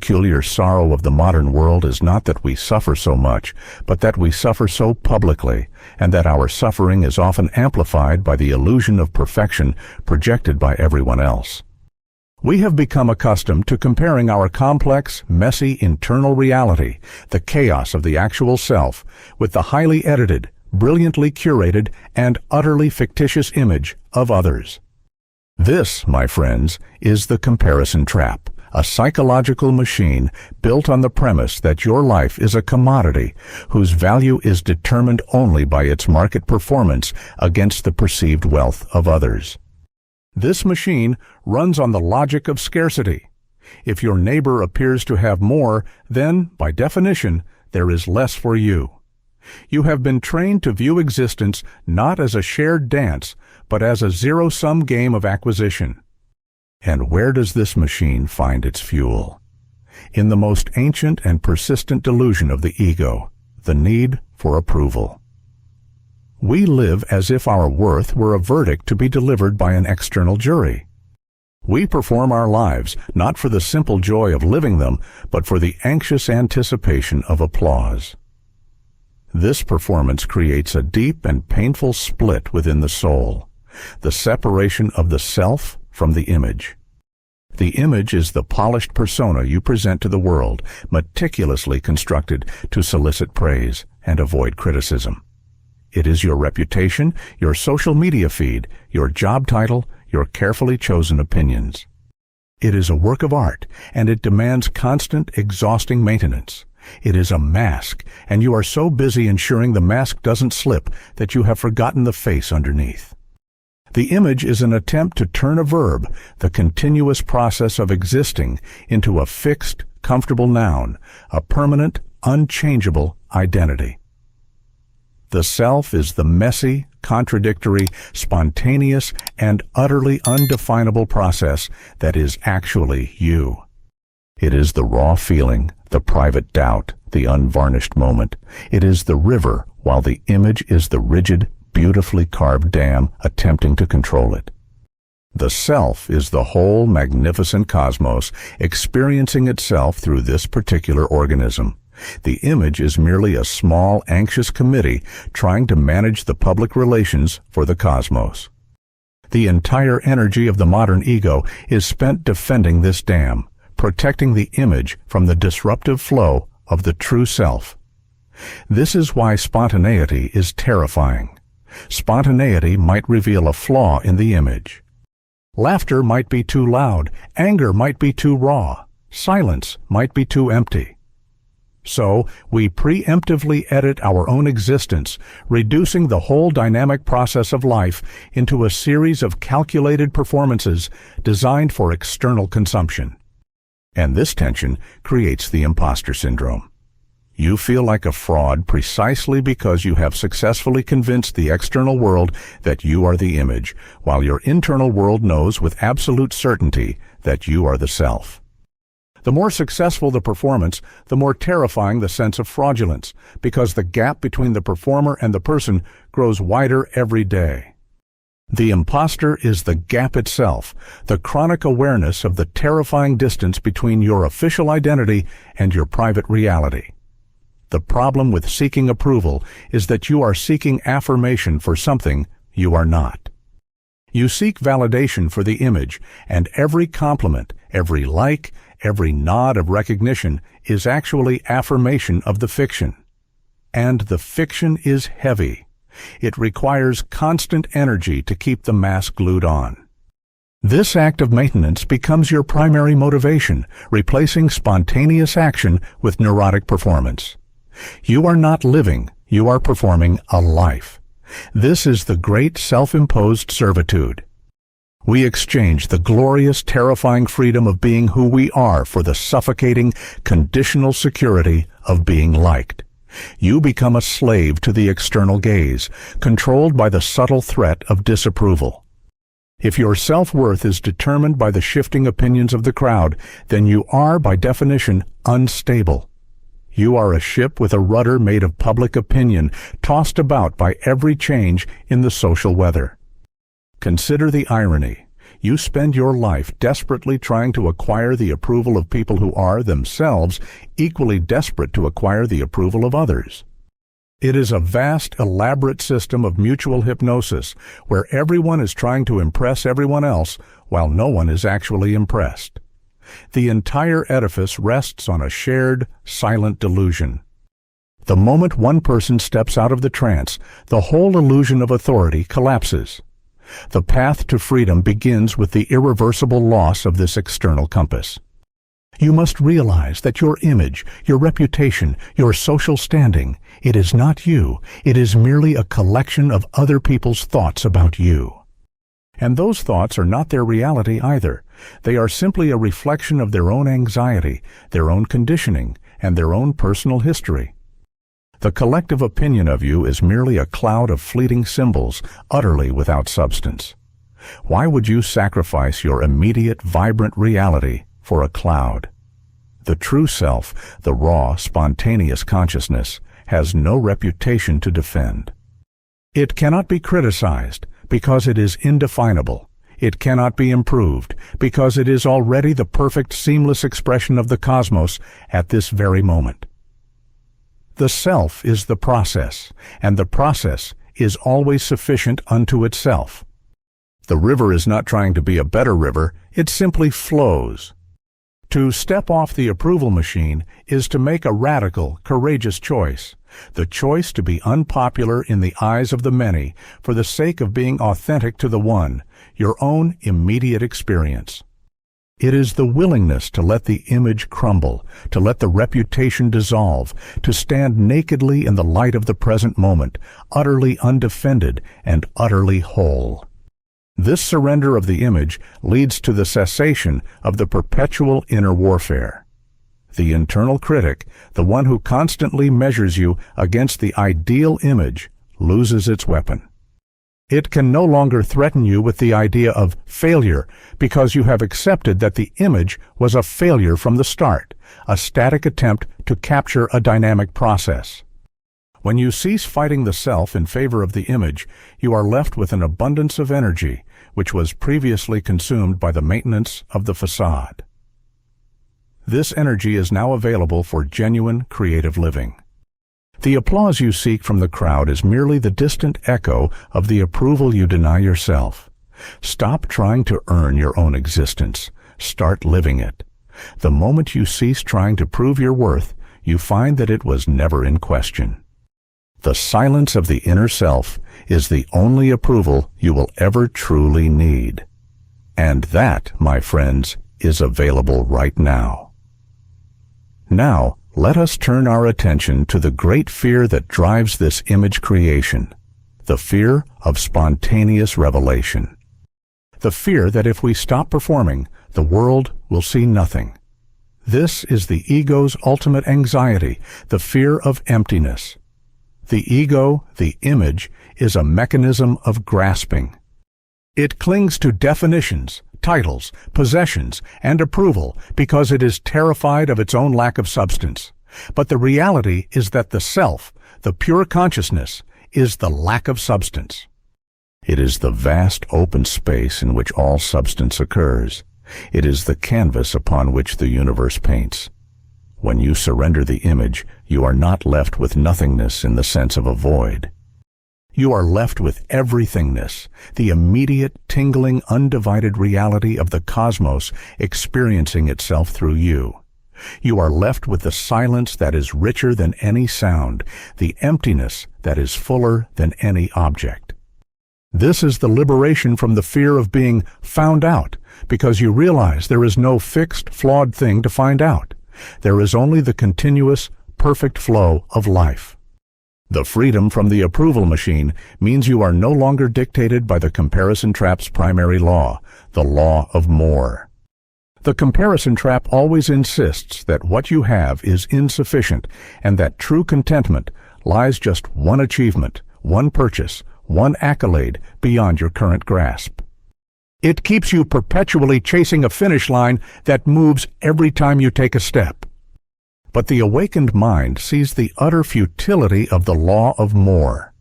peculiar sorrow of the modern world is not that we suffer so much, but that we suffer so publicly, and that our suffering is often amplified by the illusion of perfection projected by everyone else. We have become accustomed to comparing our complex, messy internal reality, the chaos of the actual self, with the highly edited, brilliantly curated, and utterly fictitious image of others. This, my friends, is the comparison trap, a psychological machine built on the premise that your life is a commodity whose value is determined only by its market performance against the perceived wealth of others. This machine runs on the logic of scarcity. If your neighbor appears to have more, then, by definition, there is less for you. You have been trained to view existence not as a shared dance, but as a zero-sum game of acquisition. And where does this machine find its fuel? In the most ancient and persistent delusion of the ego, the need for approval. We live as if our worth were a verdict to be delivered by an external jury. We perform our lives not for the simple joy of living them, but for the anxious anticipation of applause. This performance creates a deep and painful split within the soul, the separation of the self from the image. The image is the polished persona you present to the world, meticulously constructed to solicit praise and avoid criticism. It is your reputation, your social media feed, your job title, your carefully chosen opinions. It is a work of art, and it demands constant, exhausting maintenance. It is a mask, and you are so busy ensuring the mask doesn't slip that you have forgotten the face underneath. The image is an attempt to turn a verb, the continuous process of existing, into a fixed, comfortable noun, a permanent, unchangeable identity. The self is the messy, contradictory, spontaneous, and utterly undefinable process that is actually you. It is the raw feeling, the private doubt, the unvarnished moment. It is the river, while the image is the rigid, beautifully carved dam attempting to control it. The self is the whole magnificent cosmos experiencing itself through this particular organism. The image is merely a small, anxious committee trying to manage the public relations for the cosmos. The entire energy of the modern ego is spent defending this dam, protecting the image from the disruptive flow of the true self. This is why spontaneity is terrifying. Spontaneity might reveal a flaw in the image. Laughter might be too loud, anger might be too raw, silence might be too empty. So, we preemptively edit our own existence, reducing the whole dynamic process of life into a series of calculated performances designed for external consumption. And this tension creates the imposter syndrome. You feel like a fraud precisely because you have successfully convinced the external world that you are the image, while your internal world knows with absolute certainty that you are the self. The more successful the performance, the more terrifying the sense of fraudulence, because the gap between the performer and the person grows wider every day. The imposter is the gap itself, the chronic awareness of the terrifying distance between your official identity and your private reality. The problem with seeking approval is that you are seeking affirmation for something you are not. You seek validation for the image, and every compliment, every like, every nod of recognition is actually affirmation of the fiction. And the fiction is heavy. It requires constant energy to keep the mask glued on. This act of maintenance becomes your primary motivation, replacing spontaneous action with neurotic performance. You are not living, you are performing a life. This is the great self-imposed servitude. We exchange the glorious, terrifying freedom of being who we are for the suffocating, conditional security of being liked. You become a slave to the external gaze, controlled by the subtle threat of disapproval. If your self-worth is determined by the shifting opinions of the crowd, then you are, by definition, unstable. You are a ship with a rudder made of public opinion, tossed about by every change in the social weather. Consider the irony. You spend your life desperately trying to acquire the approval of people who are, themselves, equally desperate to acquire the approval of others. It is a vast, elaborate system of mutual hypnosis where everyone is trying to impress everyone else while no one is actually impressed. The entire edifice rests on a shared, silent delusion. The moment one person steps out of the trance, the whole illusion of authority collapses. The path to freedom begins with the irreversible loss of this external compass. You must realize that your image, your reputation, your social standing, it is not you. It is merely a collection of other people's thoughts about you. And those thoughts are not their reality either. They are simply a reflection of their own anxiety, their own conditioning, and their own personal history. The collective opinion of you is merely a cloud of fleeting symbols, utterly without substance. Why would you sacrifice your immediate, vibrant reality for a cloud? The true self, the raw, spontaneous consciousness, has no reputation to defend. It cannot be criticized because it is indefinable. It cannot be improved because it is already the perfect, seamless expression of the cosmos at this very moment. The self is the process, and the process is always sufficient unto itself. The river is not trying to be a better river, it simply flows. To step off the approval machine is to make a radical, courageous choice. The choice to be unpopular in the eyes of the many for the sake of being authentic to the one, your own immediate experience. It is the willingness to let the image crumble, to let the reputation dissolve, to stand nakedly in the light of the present moment, utterly undefended and utterly whole. This surrender of the image leads to the cessation of the perpetual inner warfare. The internal critic, the one who constantly measures you against the ideal image, loses its weapon. It can no longer threaten you with the idea of failure because you have accepted that the image was a failure from the start, a static attempt to capture a dynamic process. When you cease fighting the self in favor of the image, you are left with an abundance of energy, which was previously consumed by the maintenance of the facade. This energy is now available for genuine creative living. The applause you seek from the crowd is merely the distant echo of the approval you deny yourself. Stop trying to earn your own existence. Start living it. The moment you cease trying to prove your worth, you find that it was never in question. The silence of the inner self is the only approval you will ever truly need. And that, my friends, is available right now. Now, let us turn our attention to the great fear that drives this image creation, the fear of spontaneous revelation. The fear that if we stop performing, the world will see nothing. This is the ego's ultimate anxiety, the fear of emptiness. The ego, the image, is a mechanism of grasping. It clings to definitions, titles, possessions, and approval because it is terrified of its own lack of substance. But the reality is that the self, the pure consciousness, is the lack of substance. It is the vast open space in which all substance occurs. It is the canvas upon which the universe paints. When you surrender the image, you are not left with nothingness in the sense of a void. You are left with everythingness, the immediate, tingling, undivided reality of the cosmos experiencing itself through you. You are left with the silence that is richer than any sound, the emptiness that is fuller than any object. This is the liberation from the fear of being found out, because you realize there is no fixed, flawed thing to find out. There is only the continuous, perfect flow of life. The freedom from the approval machine means you are no longer dictated by the comparison trap's primary law, the law of more. The comparison trap always insists that what you have is insufficient and that true contentment lies just one achievement, one purchase, one accolade beyond your current grasp. It keeps you perpetually chasing a finish line that moves every time you take a step. But the awakened mind sees the utter futility of the law of more.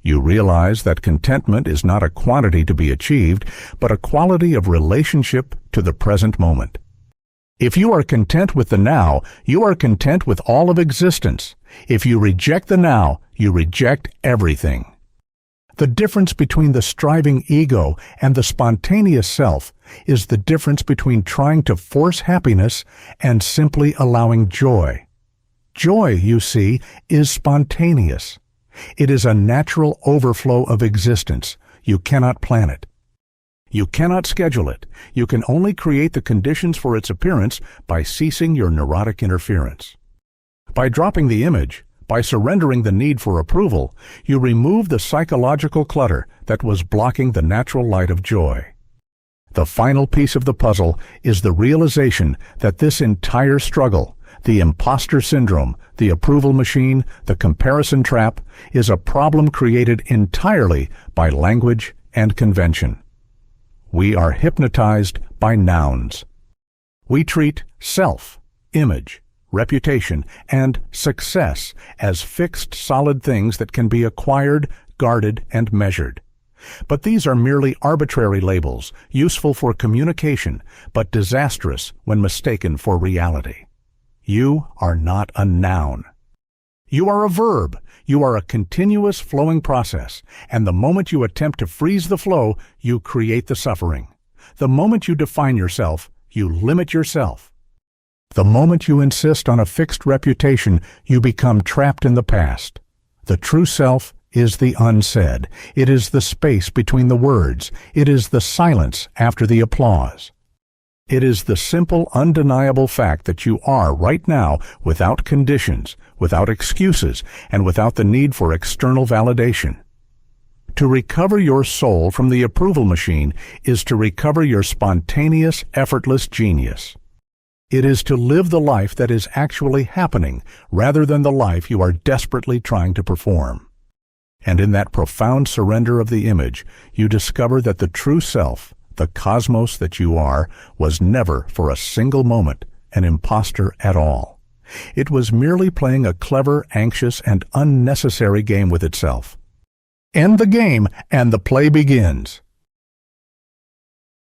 You realize that contentment is not a quantity to be achieved, but a quality of relationship to the present moment. If you are content with the now, you are content with all of existence. If you reject the now, you reject everything. The difference between the striving ego and the spontaneous self is the difference between trying to force happiness and simply allowing joy. Joy, you see, is spontaneous. It is a natural overflow of existence. You cannot plan it. You cannot schedule it. You can only create the conditions for its appearance by ceasing your neurotic interference. By dropping the image, by surrendering the need for approval, you remove the psychological clutter that was blocking the natural light of joy. The final piece of the puzzle is the realization that this entire struggle, the imposter syndrome, the approval machine, the comparison trap, is a problem created entirely by language and convention. We are hypnotized by nouns. We treat self, image, reputation, and success as fixed, solid things that can be acquired, guarded, and measured. But these are merely arbitrary labels, useful for communication, but disastrous when mistaken for reality. You are not a noun. You are a verb. You are a continuous flowing process, and the moment you attempt to freeze the flow, you create the suffering. The moment you define yourself, you limit yourself. The moment you insist on a fixed reputation, you become trapped in the past. The true self is the unsaid. It is the space between the words. It is the silence after the applause. It is the simple, undeniable fact that you are right now without conditions, without excuses, and without the need for external validation. To recover your soul from the approval machine is to recover your spontaneous, effortless genius. It is to live the life that is actually happening rather than the life you are desperately trying to perform. And in that profound surrender of the image, you discover that the true self, the cosmos that you are, was never for a single moment an imposter at all. It was merely playing a clever, anxious, and unnecessary game with itself. End the game, and the play begins.